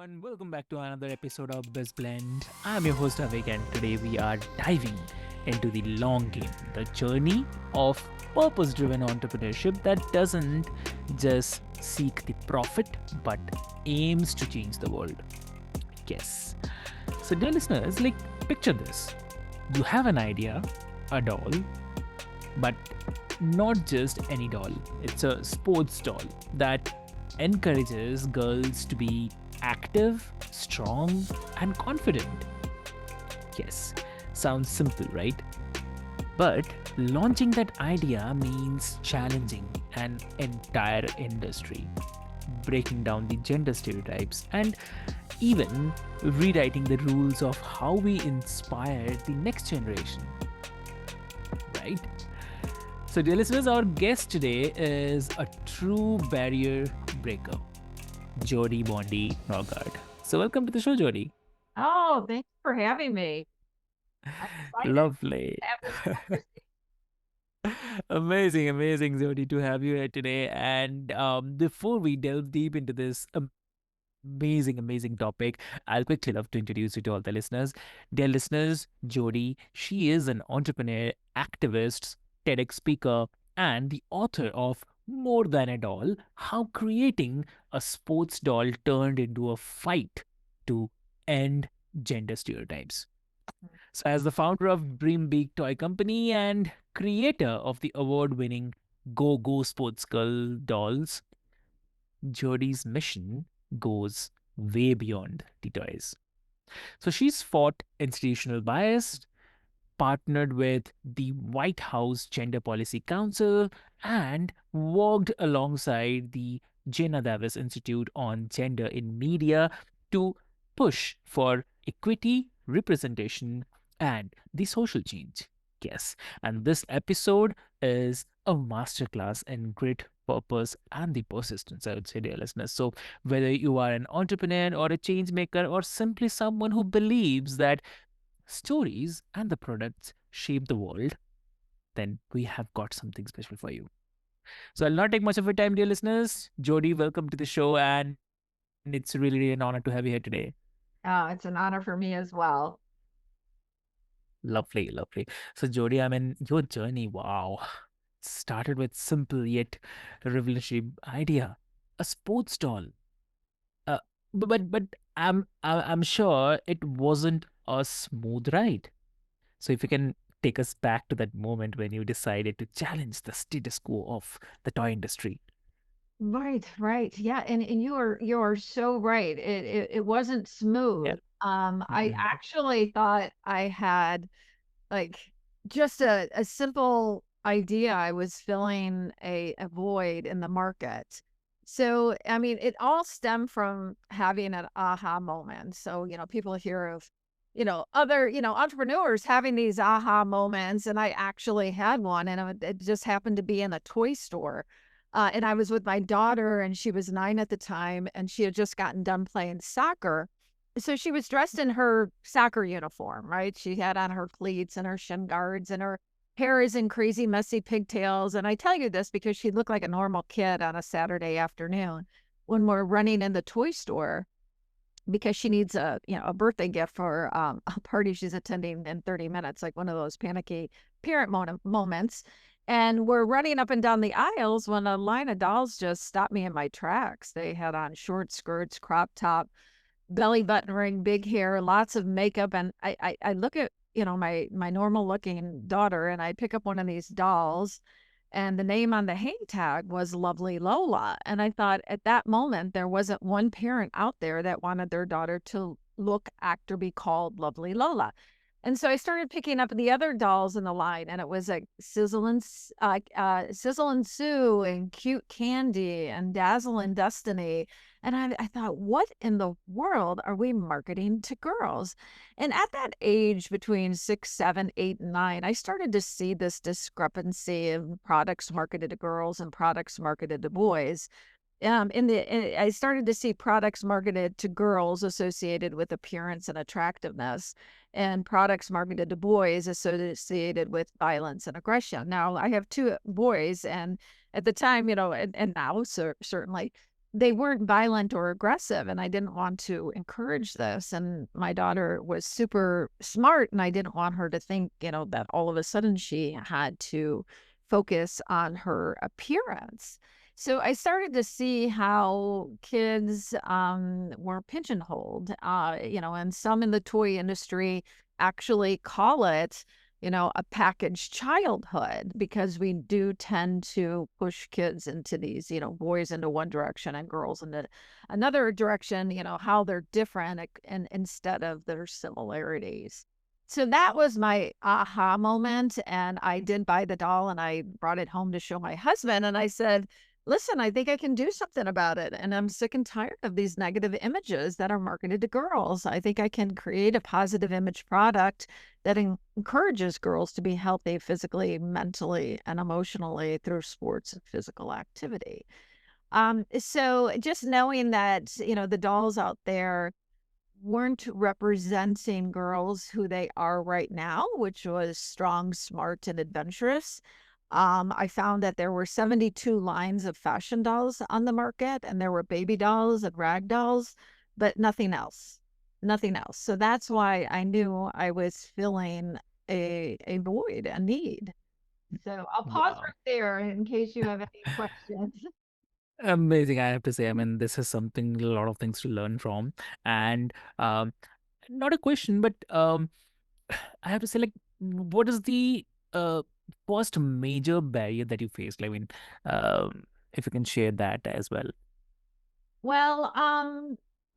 everyone. Welcome back to another episode of BizBlend. I'm your host Avik, and today we are diving into the long game, the journey of purpose-driven entrepreneurship that doesn't just seek the profit but aims to change the world. Yes. So, dear listeners, picture this: you have an idea, a doll, but not just any doll. It's a sports doll that encourages girls to be active, strong, and confident. Yes, sounds simple, right? But launching that idea means challenging an entire industry, breaking down the gender stereotypes, and even rewriting the rules of how we inspire the next generation, right? So, dear listeners, our guest today is a true barrier breaker, Jodi Bondi Norgaard. So, welcome to the show, Jodi. Oh, thanks for having me. I'm excited Lovely. to have this conversation. Amazing, amazing, Jodi, to have you here today. And before we delve deep into this amazing, amazing topic, I'll quickly love to introduce you to all the listeners. Dear listeners, Jodi, she is an entrepreneur, activist, TEDx speaker, and the author of More Than a Doll: How Creating a Sports Doll Turned into a Fight to End Gender Stereotypes. So, as the founder of Dream Big Toy Company and creator of the award winning Go Go Sports Girl dolls, Jodi's mission goes way beyond the toys. So she's fought institutional bias, partnered with the White House Gender Policy Council, and worked alongside the Geena Davis Institute on Gender in Media to push for equity, representation, and the social change. Yes, and this episode is a masterclass in grit, purpose, and the persistence, I would say, dear listeners. So, whether you are an entrepreneur or a change maker or simply someone who believes that stories and the products shape the world, then we have got something special for you. So I'll not take much of your time, dear listeners. Jodi, welcome to the show, and it's really, really an honor to have you here today. It's an honor for me as well. Lovely, lovely. So Jodi, I mean, your journey, wow, started with simple yet revolutionary idea, a sports doll. Uh, but I'm sure it wasn't a smooth ride. So if you can take us back to that moment when you decided to challenge the status quo of the toy industry. Right, right. Yeah, and you are so right. It wasn't Yeah. smooth. I Mhm. actually thought I had like just a simple idea. I was filling a void in the market. So, I mean, it all stemmed from having an aha moment. So, people hear of, other, entrepreneurs having these aha moments. And I actually had one, and it just happened to be in a toy store. And I was with my daughter, and she was 9 at the time, and she had just gotten done playing soccer. So she was dressed in her soccer uniform, right? She had on her cleats and her shin guards, and her hair is in crazy messy pigtails. And I tell you this because she looked like a normal kid on a Saturday afternoon when we're running in the toy store because she needs a birthday gift for a party she's attending in 30 minutes, like one of those panicky parent moments. And we're running up and down the aisles when a line of dolls just stopped me in my tracks. They had on short skirts, crop top, belly button ring, big hair, lots of makeup. And I look at, my normal looking daughter, and I pick up one of these dolls, and the name on the hang tag was Lovely Lola. And I thought at that moment, there wasn't one parent out there that wanted their daughter to look, act, or be called Lovely Lola. And so I started picking up the other dolls in the line, and it was like Sizzle and Sue, and Cute Candy, and Dazzle and Destiny. And I thought, what in the world are we marketing to girls? And at that age, between 6, 7, 8, and 9, I started to see this discrepancy of products marketed to girls and products marketed to boys. I started to see products marketed to girls associated with appearance and attractiveness, and products marketed to boys associated with violence and aggression. Now I have two boys, and at the time, and now certainly they weren't violent or aggressive, and I didn't want to encourage this. And my daughter was super smart, and I didn't want her to think, that all of a sudden she had to focus on her appearance. So I started to see how kids were pigeonholed, and some in the toy industry actually call it, a packaged childhood, because we do tend to push kids into these, boys into one direction and girls into another direction, how they're different and instead of their similarities. So that was my aha moment. And I did buy the doll and I brought it home to show my husband. And I said, listen, I think I can do something about it. And I'm sick and tired of these negative images that are marketed to girls. I think I can create a positive image product that encourages girls to be healthy physically, mentally, and emotionally through sports and physical activity. So just knowing that, the dolls out there weren't representing girls who they are right now, which was strong, smart, and adventurous. I found that there were 72 lines of fashion dolls on the market, and there were baby dolls and rag dolls, but nothing else. Nothing else. So that's why I knew I was filling a void, a need. So I'll pause Wow. right there in case you have any questions. Amazing, I have to say. I mean, this is something, a lot of things to learn from. And um, not a question, but I have to say, like, what is the uh, first major barrier that you faced? Like, I mean, if you can share that as well. Well,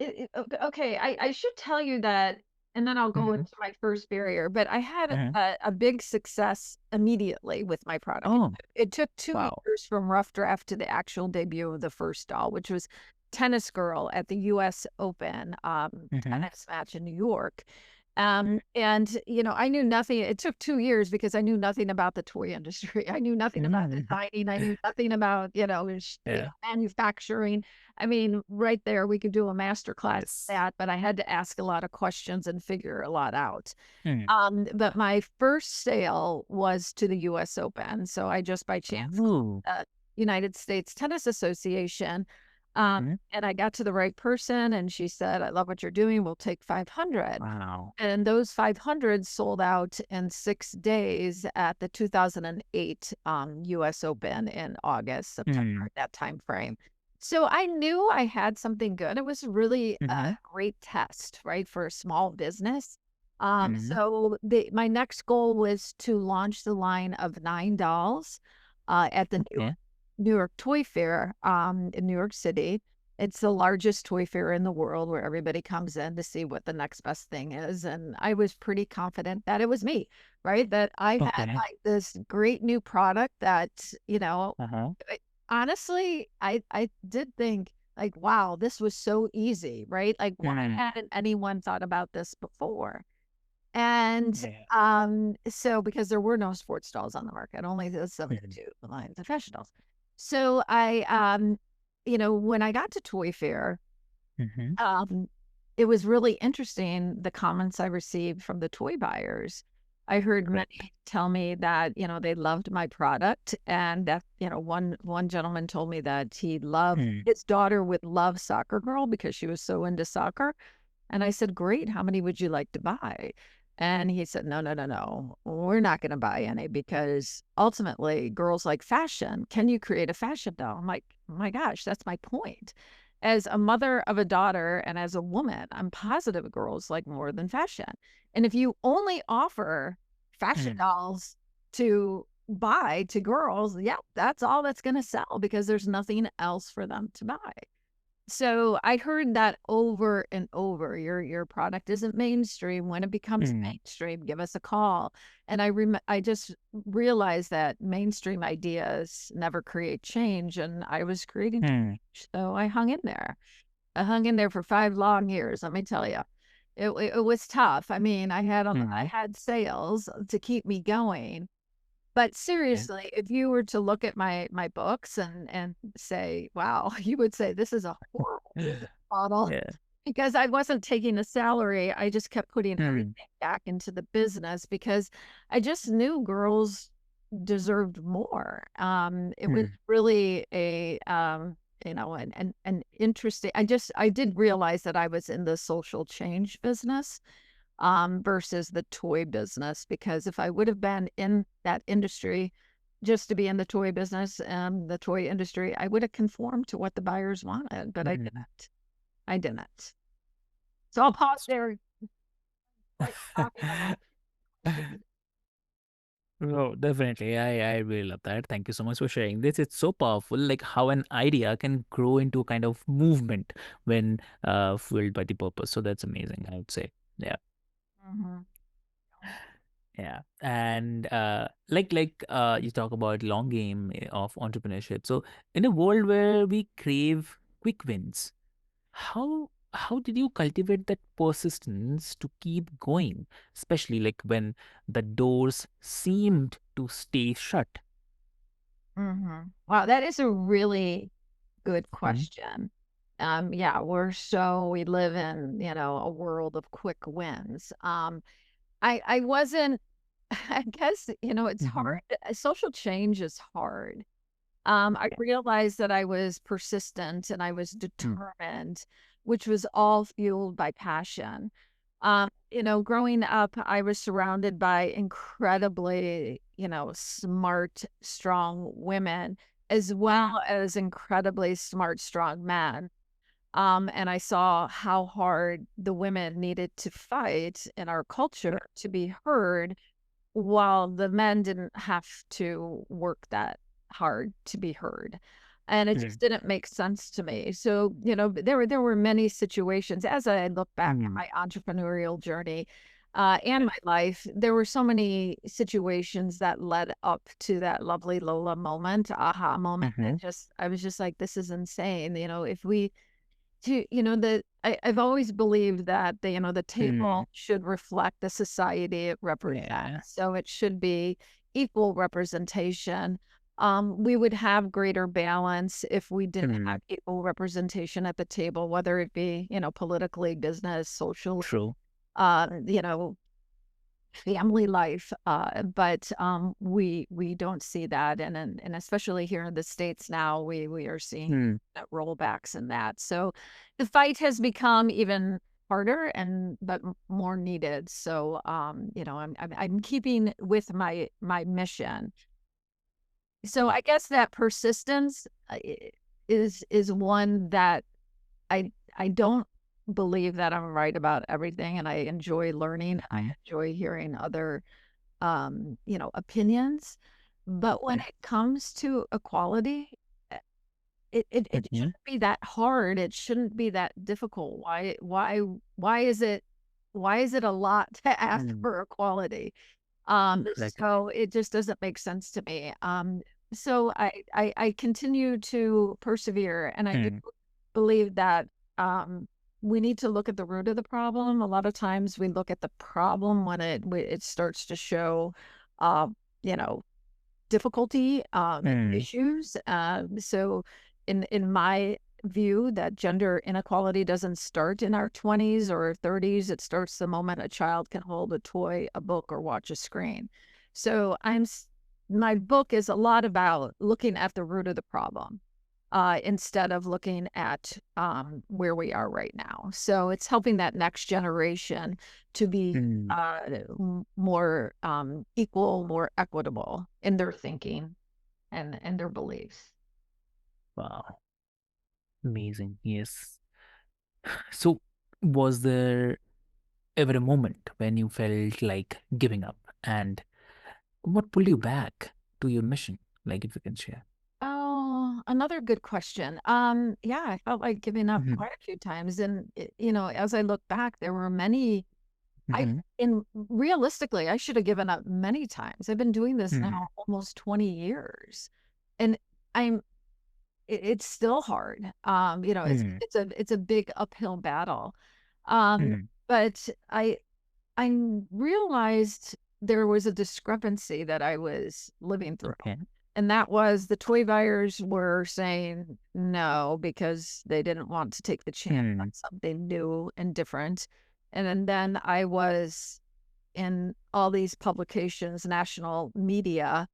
okay, I should tell you that, and then I'll go Hmm. into my first barrier, but I had Hmm. a big success immediately with my product. Oh, It took 2 wow. years from rough draft to the actual debut of the first doll, which was Tennis Girl at the US Open Hmm. tennis match in New York. And I knew nothing. It took 2 years because I knew nothing about the toy industry. I knew nothing about Hmm. designing. I knew nothing about, Yeah. manufacturing. I mean, right there, we could do a master class on Yes. that, but I had to ask a lot of questions and figure a lot out. Mm. But my first sale was to the US Open. So I just by chance called Oh. the United States Tennis Association. Mhm. And I got to the right person and she said, I love what you're doing. We'll take 500. Wow. And those 500 sold out in 6 days at the 2008 US Open in August, Mm. September, that time frame. So I knew I had something good. It was really a Mhm. great test, right, for a small business. Mhm. So my next goal was to launch the line of 9 dolls at the Okay. New York Toy Fair in New York City. It's the largest toy fair in the world where everybody comes in to see what the next best thing is. And I was pretty confident that it was me, right? That I had Okay. like this great new product that, Uh-huh. I- honestly, I did think like, wow, this was so easy, right? Like, why Mm. hadn't anyone thought about this before? And Yeah. so because there were no sports dolls on the market, only the Mhm. 72 lines of fashion dolls. So when I got to Toy Fair, Mhm. um, it was really interesting the comments I received from the toy buyers. I heard Correct. many tell me that, they loved my product and that, one gentleman told me that he loved Mm. his daughter would love Soccer Girl because she was so into soccer. And I said, "Great, how many would you like to buy?" And he said, "No, no, no, no. We're not gonna buy any because ultimately girls like fashion. Can you create a fashion doll?" I'm like, "Oh my gosh, that's my point." As a mother of a daughter and as a woman, I'm positive girls like more than fashion. And if you only offer fashion Mm. dolls to buy to girls, yeah, that's all that's gonna sell because there's nothing else for them to buy. So I heard that over and over. Your product isn't mainstream. When it becomes Mm. mainstream, give us a call. And I just realized that mainstream ideas never create change, and I was creating Mm. change. So I hung in there. I hung in there for 5 long years. Let me tell you, it was tough. I mean, I Mhm. had sales to keep me going, but Yeah. seriously, if you were to look at my books and say, "Wow," you would say, "This is a horrible business model," Yeah. because I wasn't taking a salary, I just kept putting Mm. everything back into the business because I just knew girls deserved more. It was Mm. really and interesting. I did realize that I was in the social change business versus the toy business, because if I would have been in that industry just to be in the toy business and the toy industry, I would have conformed to what the buyers wanted, but I Mhm. didn't. I didn't. So I'll pause there. Like talking about questions. Oh, definitely. I really love that. Thank you so much for sharing this. It's so powerful, like how an idea can grow into a kind of movement when fueled by the purpose. So that's amazing, I would say. Yeah. Mhm. Yeah. And you talk about long game of entrepreneurship. So in a world where we crave quick wins, how did you cultivate that persistence to keep going, especially like when the doors seemed to stay shut? Mhm. Wow, that is a really good Mhm. question. Yeah, we live in, a world of quick wins. I wasn't, I guess, it's Mhm. hard. Social change is hard. I realized that I was persistent and I was Mm. determined, which was all fueled by passion. Growing up, I was surrounded by incredibly, smart, strong women, as well as incredibly smart, strong men. And I saw how hard the women needed to fight in our culture to be heard, while the men didn't have to work that hard to be heard. And it Mm. just didn't make sense to me. So, there were many situations as I look back at Mm. my entrepreneurial journey, and my life. There were so many situations that led up to that lovely Lola moment, aha moment. Mhm. I was just like, this is insane. If we to I've always believed that the Mm. table should reflect the society it represents. Yeah. So it should be equal representation. We would have greater balance if we did Mm. have equal representation at the table, whether it be, politically, business, social, True. uh, you know, family life, but we don't see that, and especially here in the States now, we are seeing Mm. rollbacks in that. So the fight has become even harder but more needed. So I'm keeping with my mission. So I guess that persistence is one that I don't believe that I'm right about everything, and I enjoy learning. I Mhm. enjoy hearing other opinions. But when Mm. it comes to equality, uh, it Mhm. shouldn't be that hard. It shouldn't be that difficult. Why is it a lot to ask Mm. for equality? Exactly. So it just doesn't make sense to me. So I continue to persevere, and I do Mm. believe that we need to look at the root of the problem. A lot of times we look at the problem when it starts to show, uh, you know, difficulty, Mm. issues. So in my view, that gender inequality doesn't start in our 20s or 30s. It starts the moment a child can hold a toy, a book, or watch a screen. So my book is a lot about looking at the root of the problem, instead of looking at where we are right now. So it's helping that next generation to be Mm. more equal, more equitable in their thinking and their beliefs. Wow. Amazing. Yes. So, was there ever a moment when you felt like giving up? And what pulled you back to your mission? Like, if you can share. Oh, another good question. Yeah, I felt like giving up Mhm. quite a few times, and as I look back, there were many. I Mhm. and realistically, I should have given up many times. I've been doing this Mhm. now almost 20 years, and I'm it's still hard. Mhm. It's a big uphill battle. Um, Mhm. but I realized there was a discrepancy that I was living through. Okay. And that was the toy buyers were saying no because they didn't want to take the chance on Mhm. something new and different. And then I was in all these publications, national media,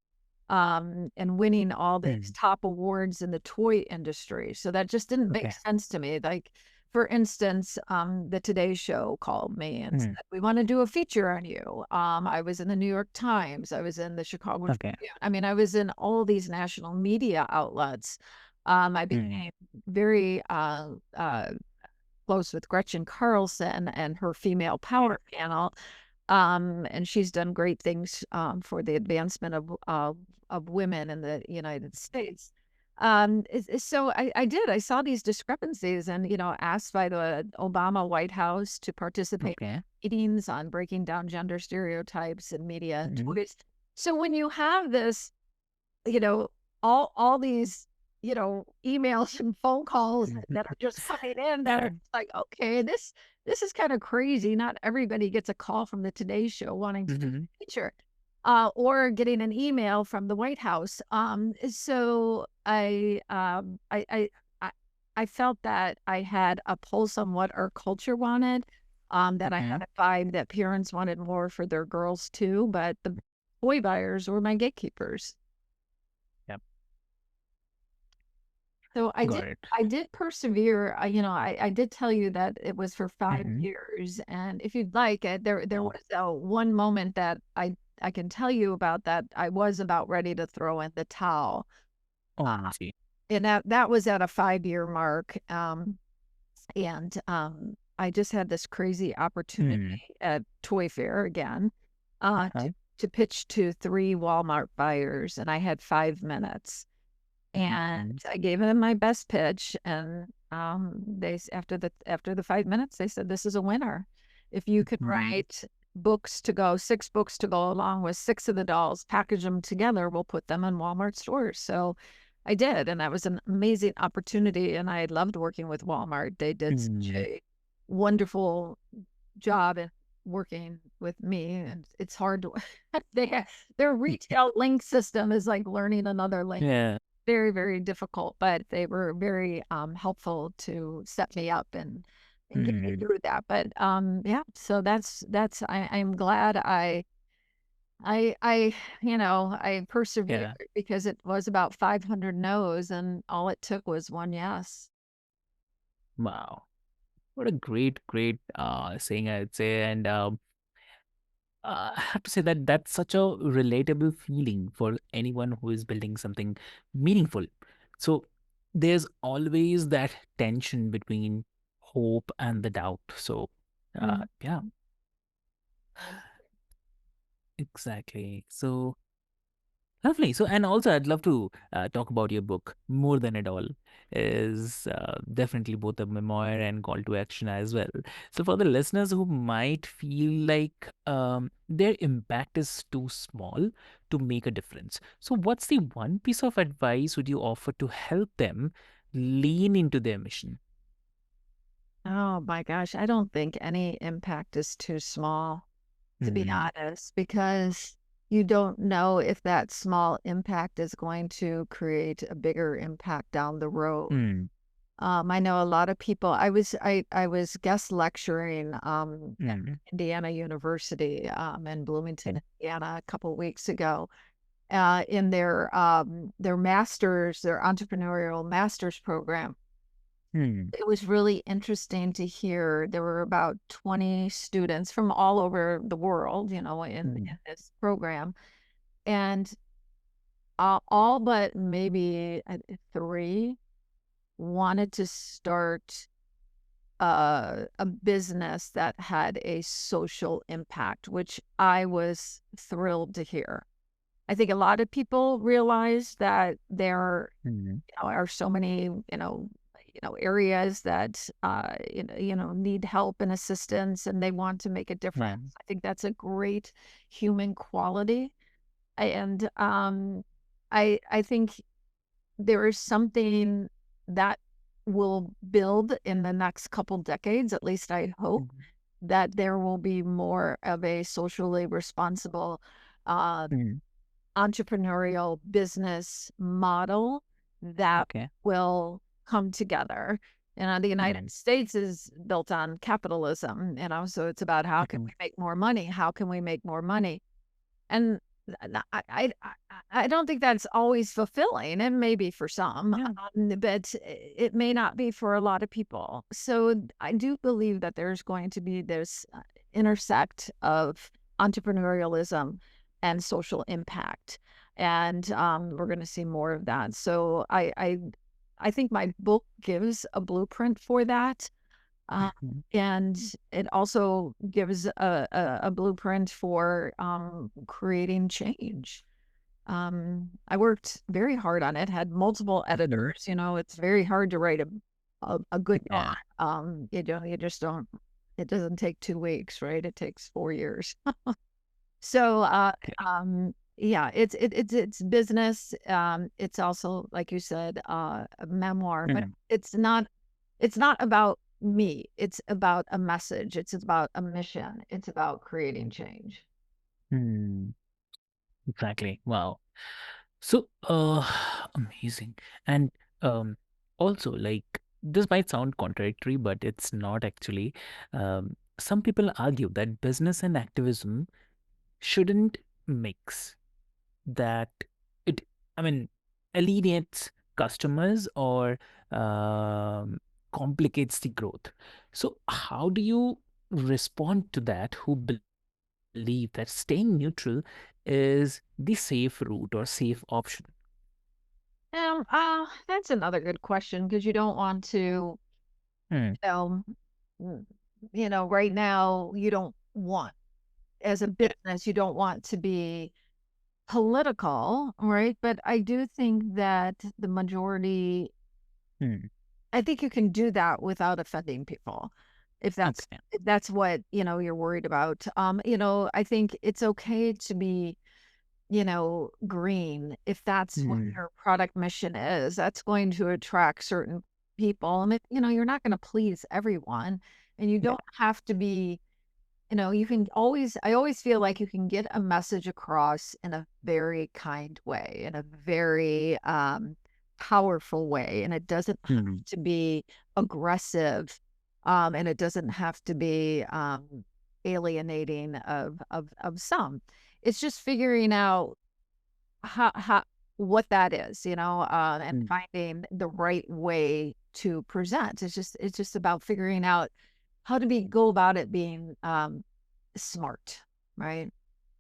and winning all these Mm. top awards in the toy industry. So that just didn't make Okay. sense to me. Like, for instance, the Today Show called me and Mm. said, "We want to do a feature on you." I was in the New York Times. I was in the Chicago Okay. Tribune. I mean, I was in all these national media outlets. I Mm. became very close with Gretchen Carlson and her female power panel. And she's done great things for the advancement of women in the United States. So I did. I saw these discrepancies, and asked by the Obama White House to participate Okay. in meetings on breaking down gender stereotypes in media and Mm. toys. So when you have this, you know, all these, emails and phone calls that are just coming in that are like, okay, this is kind of crazy. Not everybody gets a call from the Today Show wanting to do Mm-hmm. a feature, or getting an email from the White House. So I I felt that I had a pulse on what our culture wanted. That I Okay. had a vibe that parents wanted more for their girls too, but the boy buyers were my gatekeepers. Yep. So Got it. I did persevere. I did tell you that it was for 5 Mm-hmm. years, and if you'd like, there Wow. was, one moment that I can tell you about that I was about ready to throw in the towel, uh, OMG. and that was at a 5-year mark, and, I just had this crazy opportunity Mm. at Toy Fair again, uh, to Uh-huh. to pitch to 3 Walmart buyers, and I had 5 minutes. And Mm. I gave them my best pitch, and, after the 5 minutes, they said, "This is a winner. If you could Mm. write books to go 6 books to go along with 6 of the dolls, package them together, we'll put them in Walmart stores." So I did, and that was an amazing opportunity, and I loved working with Walmart. They did such Mm. a wonderful job in working with me, and it's hard to they have their retail link system is like learning another language. Yeah. Very, very difficult, but they were very, helpful to set me up and get me Mm. through that. But, yeah, so that's I'm glad I I persevered Yeah. because it was about 500 no's, and all it took was 1 yes. Wow. What a great saying, I'd say. And I have to say that that's such a relatable feeling for anyone who is building something meaningful. So there's always that tension between hope and the doubt. So, Mhm. yeah, exactly. So, lovely. So, and also, I'd love to talk about your book more than it all. Is definitely both a memoir and call to action as well. So, for the listeners who might feel like their impact is too small to make a difference, so what's the one piece of advice would you offer to help them lean into their mission? Oh my gosh, I don't think any impact is too small, to be Mm, honest, because you don't know if that small impact is going to create a bigger impact down the road. mm, I know a lot of people. I was guest lecturing at mm, Indiana University in okay, Bloomington, Indiana, a couple weeks ago, in their masters, their entrepreneurial masters program. mm, It was really interesting to hear. There were about 20 students from all over the world, in mm, this program, and all but maybe three wanted to start a business that had a social impact, which I was thrilled to hear. I think a lot of people realize that there mm, are so many, areas that need help and assistance, and they want to make a difference. yeah, I think that's a great human quality, and I think there is something that will build in the next couple decades, at least I hope, mm, that there will be more of a socially responsible, uh, mm, entrepreneurial business model that okay, will come together. The United right, States is built on capitalism, so it's about how can mhm, we make more money? How can we make more money? And I don't think that's always fulfilling, and maybe for some, Yeah. but it may not be for a lot of people. So I do believe that there's going to be this intersect of entrepreneurialism and social impact, and we're going to see more of that. So I think my book gives a blueprint for that. Uh, Mhm. and it also gives a blueprint for creating change. I worked very hard on it, had multiple editors. You know, it's very hard to write a good book. Yeah. You just don't. It doesn't take 2 weeks, right? It takes 4 years. So, yeah, it's business. It's also, like you said, a memoir, but Mhm. it's not about me. It's about a message. It's about a mission. It's about creating change. Hmm. Exactly. Wow. So, amazing. And also, like, this might sound contradictory, but it's not actually. Some people argue that business and activism shouldn't mix, that it, I mean, alienates customers or um, complicates the growth. So, how do you respond to that who believe that staying neutral is the safe route or safe option? That's another good question because you don't want to, Hmm. um, mm, right now you don't want, as a business, you don't want to be political, right? But I do think that the majority, Hmm. I think you can do that without offending people. If that's Okay. if that's what, you're worried about. I think it's okay to be, green if that's what Hmm. your product mission is. That's going to attract certain people. And you're not going to please everyone. And you Yeah. don't have to be, you can always, I always feel like you can get a message across in a very kind way, in a very powerful way. And it doesn't Hmm. have to be aggressive. And it doesn't have to be alienating of some. It's just figuring out how what that is, and Hmm. finding the right way to present. It's just about figuring out how to go about it being smart, right?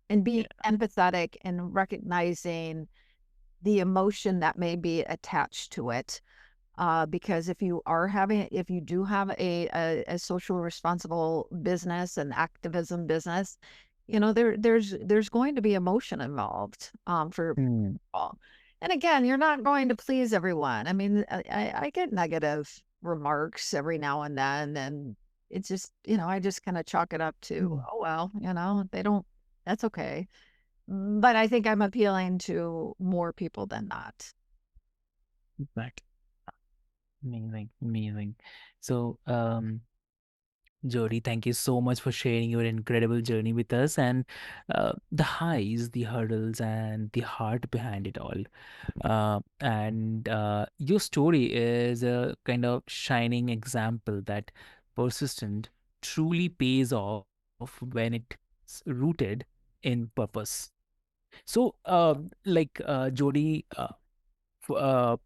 And being Yeah. empathetic and recognizing the emotion that may be attached to it. Because if you do have a social responsible business and activism business, there's going to be emotion involved for Hmm. people. And again, you're not going to please everyone. I mean, I get negative remarks every now and then, and it's just, I just kind of chalk it up to, Hmm. oh well, they don't. That's okay. But I think I'm appealing to more people than not. Exactly. Amazing. Amazing. So, Jody, thank you so much for sharing your incredible journey with us and the highs, the hurdles, and the heart behind it all. And your story is a kind of shining example that persistent truly pays off when it's rooted in purpose. So, Jody,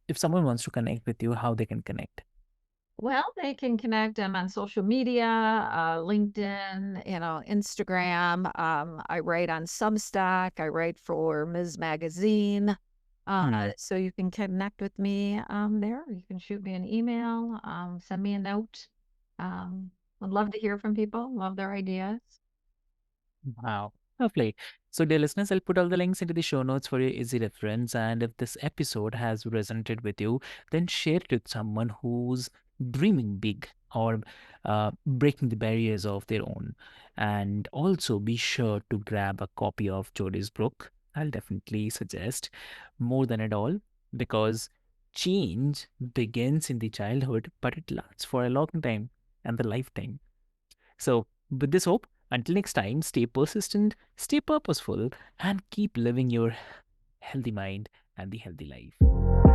if someone wants to connect with you, how they can connect? Well, they can connect on social media, LinkedIn, Instagram. I write on Substack. I write for Ms. Magazine. Hmm. So you can connect with me there. You can shoot me an email, send me a note. Um, would love to hear from people. Love their ideas. Wow. Lovely. So, dear listeners, I'll put all the links into the show notes for your easy reference. And if this episode has resonated with you, then share it with someone who's dreaming big or breaking the barriers of their own. And also be sure to grab a copy of Jody's book. I'll definitely suggest more than at all because change begins in the childhood, but it lasts for a long time and the lifetime. So, with this hope, until next time, stay persistent, stay purposeful, and keep living your healthy mind and the healthy life.